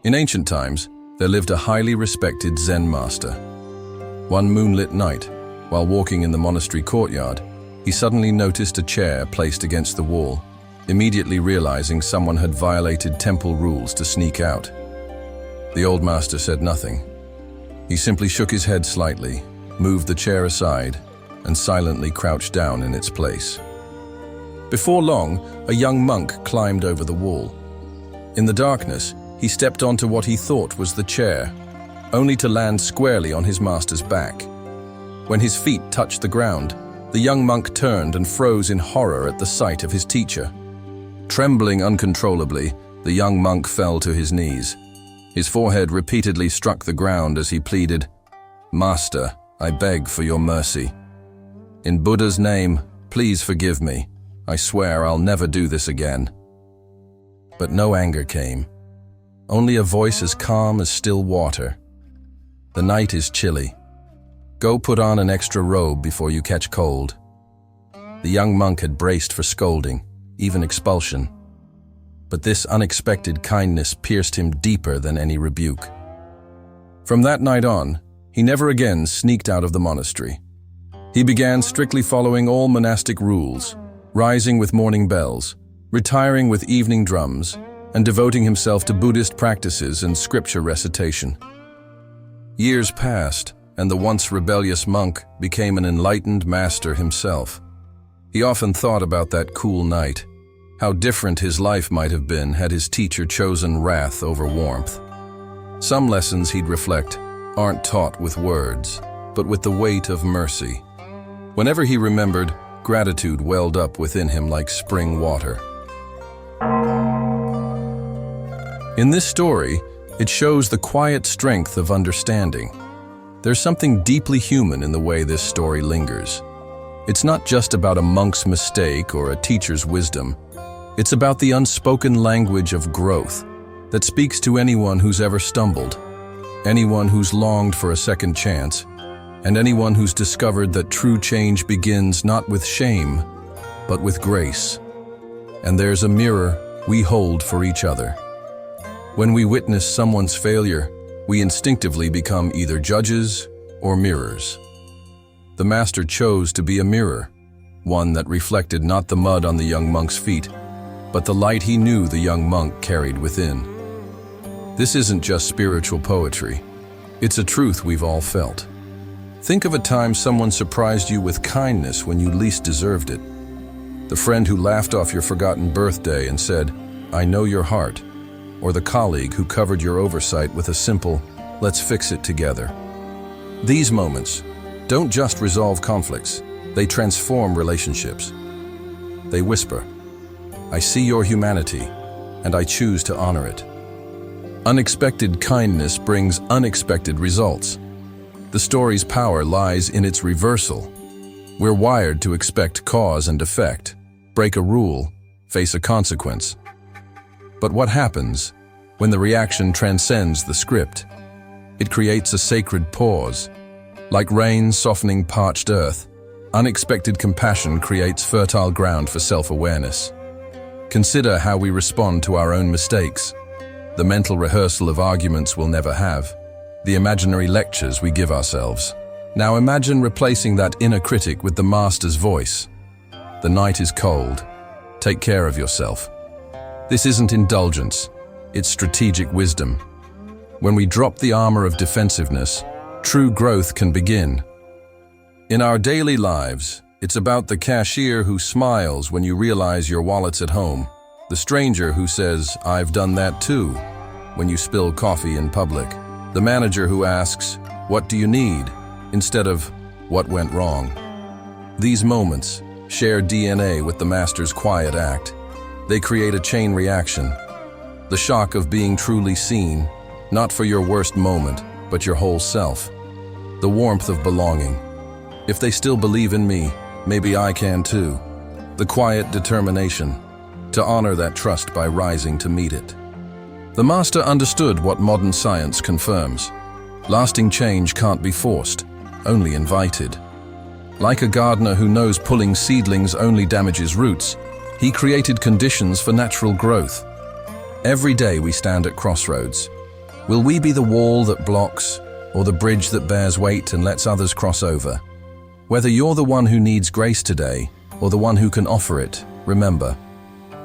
In ancient times, there lived a highly respected Zen master. One moonlit night, while walking in the monastery courtyard, he suddenly noticed a chair placed against the wall, immediately realizing someone had violated temple rules to sneak out. The old master said nothing. He simply shook his head slightly, moved the chair aside, and silently crouched down in its place. Before long, a young monk climbed over the wall. In the darkness, he stepped onto what he thought was the chair, only to land squarely on his master's back. When his feet touched the ground, the young monk turned and froze in horror at the sight of his teacher. Trembling uncontrollably, the young monk fell to his knees. His forehead repeatedly struck the ground as he pleaded, "Master, I beg for your mercy. In Buddha's name, please forgive me. I swear I'll never do this again." But no anger came. Only a voice as calm as still water. "The night is chilly. Go put on an extra robe before you catch cold." The young monk had braced for scolding, even expulsion. But this unexpected kindness pierced him deeper than any rebuke. From that night on, he never again sneaked out of the monastery. He began strictly following all monastic rules, rising with morning bells, retiring with evening drums, and devoting himself to Buddhist practices and scripture recitation. Years passed, and the once rebellious monk became an enlightened master himself. He often thought about that cool night, how different his life might have been had his teacher chosen wrath over warmth. Some lessons, he'd reflect, aren't taught with words, but with the weight of mercy. Whenever he remembered, gratitude welled up within him like spring water. In this story, it shows the quiet strength of understanding. There's something deeply human in the way this story lingers. It's not just about a monk's mistake or a teacher's wisdom. It's about the unspoken language of growth that speaks to anyone who's ever stumbled, anyone who's longed for a second chance, and anyone who's discovered that true change begins not with shame, but with grace. And there's a mirror we hold for each other. When we witness someone's failure, we instinctively become either judges or mirrors. The master chose to be a mirror, one that reflected not the mud on the young monk's feet, but the light he knew the young monk carried within. This isn't just spiritual poetry. It's a truth we've all felt. Think of a time someone surprised you with kindness when you least deserved it. The friend who laughed off your forgotten birthday and said, "I know your heart," or the colleague who covered your oversight with a simple, "Let's fix it together." These moments don't just resolve conflicts, they transform relationships. They whisper, "I see your humanity, and I choose to honor it." Unexpected kindness brings unexpected results. The story's power lies in its reversal. We're wired to expect cause and effect, break a rule, face a consequence. But what happens when the reaction transcends the script? It creates a sacred pause. Like rain softening parched earth, unexpected compassion creates fertile ground for self-awareness. Consider how we respond to our own mistakes, the mental rehearsal of arguments we'll never have, the imaginary lectures we give ourselves. Now imagine replacing that inner critic with the master's voice. "The night is cold. Take care of yourself." This isn't indulgence, it's strategic wisdom. When we drop the armor of defensiveness, true growth can begin. In our daily lives, it's about the cashier who smiles when you realize your wallet's at home, the stranger who says, "I've done that too," when you spill coffee in public, the manager who asks, "What do you need?" instead of, "What went wrong?" These moments share DNA with the master's quiet act. They create a chain reaction. The shock of being truly seen, not for your worst moment, but your whole self. The warmth of belonging. If they still believe in me, maybe I can too. The quiet determination to honor that trust by rising to meet it. The master understood what modern science confirms. Lasting change can't be forced, only invited. Like a gardener who knows pulling seedlings only damages roots, he created conditions for natural growth. Every day we stand at crossroads. Will we be the wall that blocks, or the bridge that bears weight and lets others cross over? Whether you're the one who needs grace today, or the one who can offer it, remember,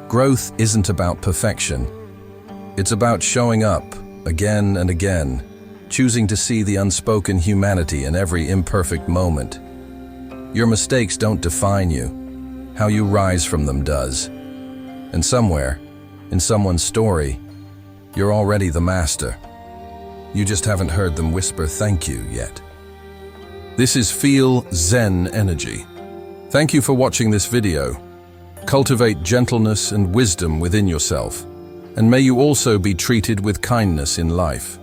growth isn't about perfection. It's about showing up, again and again, choosing to see the unspoken humanity in every imperfect moment. Your mistakes don't define you. How you rise from them does. And somewhere, in someone's story, you're already the master. You just haven't heard them whisper thank you yet. This is Feel Zen Energy. Thank you for watching this video. Cultivate gentleness and wisdom within yourself, and may you also be treated with kindness in life.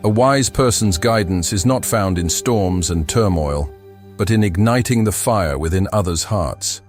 A wise person's guidance is not found in storms and turmoil, but in igniting the fire within others' hearts.